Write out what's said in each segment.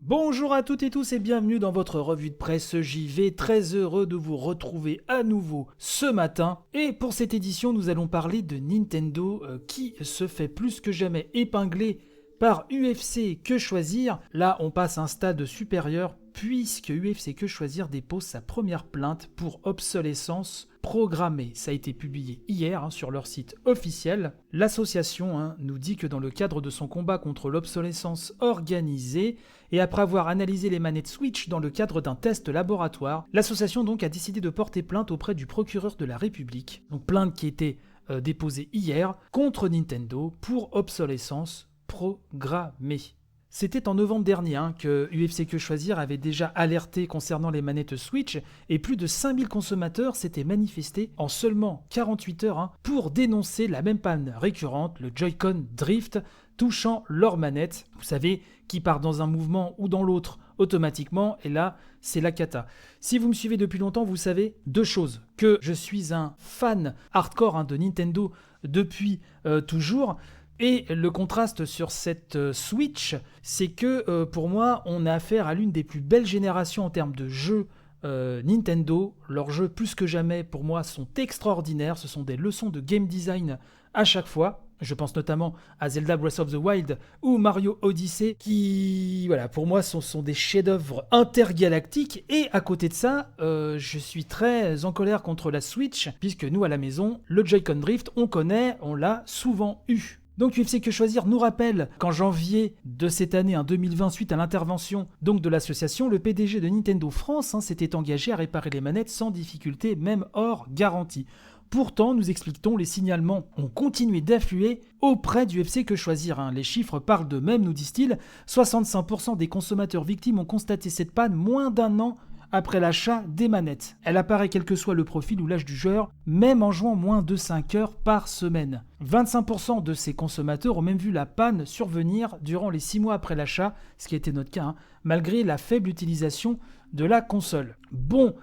Bonjour à toutes et tous et bienvenue dans votre revue de presse JV, très heureux de vous retrouver à nouveau ce matin. Et pour cette édition, nous allons parler de Nintendo qui se fait plus que jamais épingler par UFC Que Choisir. Là, on passe à un stade supérieur puisque UFC Que Choisir dépose sa première plainte pour obsolescence programmée. Ça a été publié hier sur leur site officiel. L'association nous dit que dans le cadre de son combat contre l'obsolescence organisée, et après avoir analysé les manettes Switch dans le cadre d'un test laboratoire, l'association donc a décidé de porter plainte auprès du procureur de la République. Donc plainte qui était déposée hier contre Nintendo pour obsolescence programmée. C'était en novembre dernier que UFC Que Choisir avait déjà alerté concernant les manettes Switch et plus de 5000 consommateurs s'étaient manifestés en seulement 48 heures pour dénoncer la même panne récurrente, le Joy-Con Drift, touchant leur manette. Vous savez, qui part dans un mouvement ou dans l'autre automatiquement, et là, c'est la cata. Si vous me suivez depuis longtemps, vous savez deux choses. Que je suis un fan hardcore de Nintendo depuis toujours. Et le contraste sur cette Switch, c'est que pour moi, on a affaire à l'une des plus belles générations en termes de jeux Nintendo. Leurs jeux, plus que jamais, pour moi, sont extraordinaires. Ce sont des leçons de game design à chaque fois. Je pense notamment à Zelda Breath of the Wild ou Mario Odyssey qui, voilà, pour moi, sont des chefs-d'œuvre intergalactiques. Et à côté de ça, je suis très en colère contre la Switch, puisque nous, à la maison, le Joy-Con Drift, on connaît, on l'a souvent eu. Donc UFC Que Choisir nous rappelle qu'en janvier de cette année, 2020, suite à l'intervention donc de l'association, le PDG de Nintendo France s'était engagé à réparer les manettes sans difficulté, même hors garantie. Pourtant, nous expliquons, les signalements ont continué d'affluer auprès du UFC Que Choisir. Les chiffres parlent d'eux-mêmes, nous disent-ils. 65% des consommateurs victimes ont constaté cette panne moins d'un an après l'achat des manettes. Elle apparaît quel que soit le profil ou l'âge du joueur, même en jouant moins de 5 heures par semaine. 25% de ces consommateurs ont même vu la panne survenir durant les 6 mois après l'achat, ce qui était notre cas, malgré la faible utilisation de la console. Bon,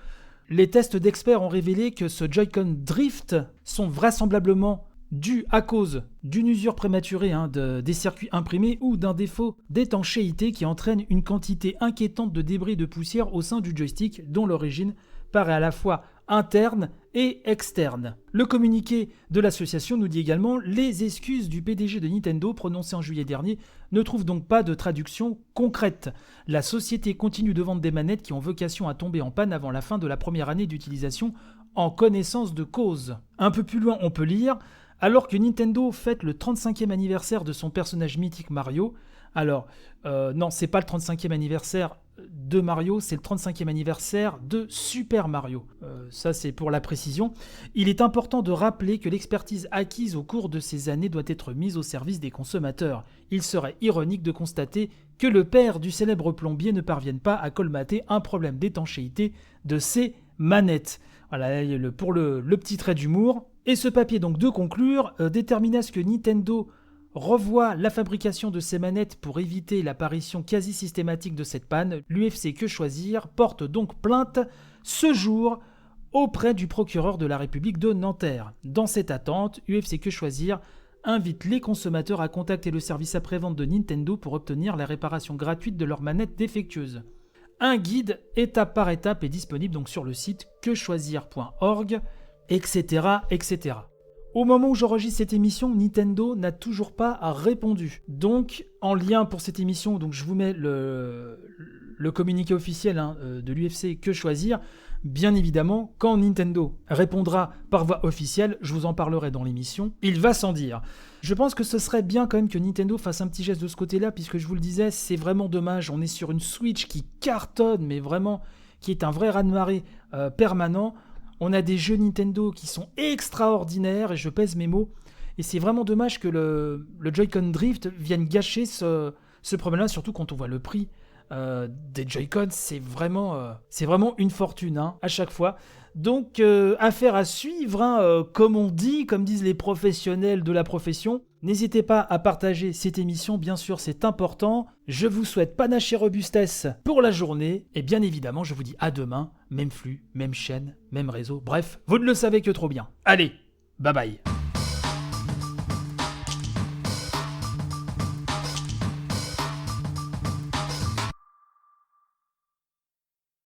les tests d'experts ont révélé que ce Joy-Con Drift sont vraisemblablement dus à cause d'une usure prématurée des circuits imprimés ou d'un défaut d'étanchéité qui entraîne une quantité inquiétante de débris et de poussière au sein du joystick dont l'origine paraît à la fois interne et externe. Le communiqué de l'association nous dit également « Les excuses du PDG de Nintendo prononcées en juillet dernier ne trouvent donc pas de traduction concrète. La société continue de vendre des manettes qui ont vocation à tomber en panne avant la fin de la première année d'utilisation en connaissance de cause. » Un peu plus loin, on peut lire « Alors que Nintendo fête le 35e anniversaire de son personnage mythique Mario, alors, non, c'est pas le 35e anniversaire de Mario, c'est le 35e anniversaire de Super Mario. Ça, c'est pour la précision. Il est important de rappeler que l'expertise acquise au cours de ces années doit être mise au service des consommateurs. Il serait ironique de constater que le père du célèbre plombier ne parvienne pas à colmater un problème d'étanchéité de ses manettes. Voilà, pour le petit trait d'humour. Et ce papier, donc, de conclure, détermine à ce que Nintendo revoit la fabrication de ses manettes pour éviter l'apparition quasi systématique de cette panne. L'UFC Que Choisir porte donc plainte ce jour auprès du procureur de la République de Nanterre. Dans cette attente, UFC Que Choisir invite les consommateurs à contacter le service après-vente de Nintendo pour obtenir la réparation gratuite de leurs manettes défectueuses. Un guide étape par étape est disponible donc sur le site quechoisir.org, etc., etc. Au moment où j'enregistre cette émission, Nintendo n'a toujours pas répondu. Donc, en lien pour cette émission, donc je vous mets le communiqué officiel de l'UFC Que Choisir. Bien évidemment, quand Nintendo répondra par voie officielle, je vous en parlerai dans l'émission. Il va sans dire. Je pense que ce serait bien quand même que Nintendo fasse un petit geste de ce côté-là, puisque je vous le disais, c'est vraiment dommage. On est sur une Switch qui cartonne, mais vraiment, qui est un vrai raz-de-marée permanent. On a des jeux Nintendo qui sont extraordinaires, et je pèse mes mots. Et c'est vraiment dommage que le Joy-Con Drift vienne gâcher ce problème-là, surtout quand on voit le prix des Joy-Con. C'est vraiment une fortune à chaque fois. Donc, affaire à suivre, comme on dit, comme disent les professionnels de la profession. N'hésitez pas à partager cette émission, bien sûr, c'est important. Je vous souhaite panache et robustesse pour la journée. Et bien évidemment, je vous dis à demain. Même flux, même chaîne, même réseau. Bref, vous ne le savez que trop bien. Allez, bye bye.